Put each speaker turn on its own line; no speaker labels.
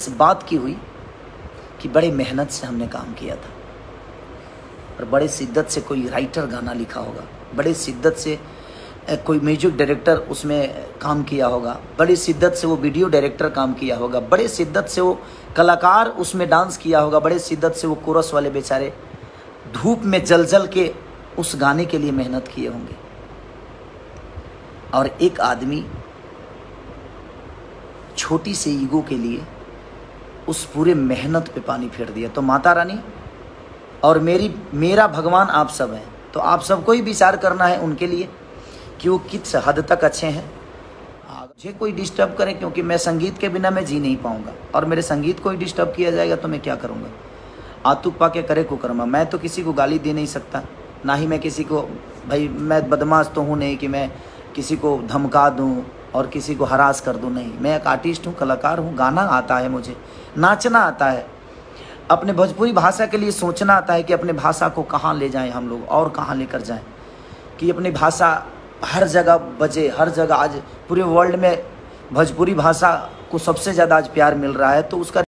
इस बात की हुई कि बड़े मेहनत से हमने काम किया था और बड़े शिद्दत से कोई राइटर गाना लिखा होगा, बड़े शिद्दत से कोई म्यूजिक डायरेक्टर उसमें काम किया होगा, बड़ी शिद्दत से वो वीडियो डायरेक्टर काम किया होगा, बड़े शिद्दत से वो कलाकार उसमें डांस किया होगा, बड़े शिद्दत से वो कोरस वाले बेचारे धूप में जल जल के उस गाने के लिए मेहनत किए होंगे। और एक आदमी छोटी से ईगो के लिए उस पूरे मेहनत पे पानी फेर दिया। तो माता रानी और मेरा भगवान आप सब हैं, तो आप सबको ही विचार करना है उनके लिए कि वो किस हद तक अच्छे हैं। मुझे कोई डिस्टर्ब करे, क्योंकि मैं संगीत के बिना मैं जी नहीं पाऊंगा, और मेरे संगीत को ही डिस्टर्ब किया जाएगा तो मैं क्या करूंगा। आतुक पाके करे कुकर्मा। मैं तो किसी को गाली दे नहीं सकता, ना ही मैं किसी को, भाई मैं बदमाश तो हूँ नहीं कि मैं किसी को धमका दूँ और किसी को हरास कर दूँ, नहीं। मैं एक आर्टिस्ट हूँ, कलाकार हूँ, गाना आता है मुझे, नाचना आता है, अपने भोजपुरी भाषा के लिए सोचना आता है कि अपने भाषा को कहाँ ले जाएं हम लोग और कहाँ लेकर जाएं, कि अपनी भाषा हर जगह बजे, हर जगह। आज पूरे वर्ल्ड में भोजपुरी भाषा को सबसे ज़्यादा आज प्यार मिल रहा है, तो उसका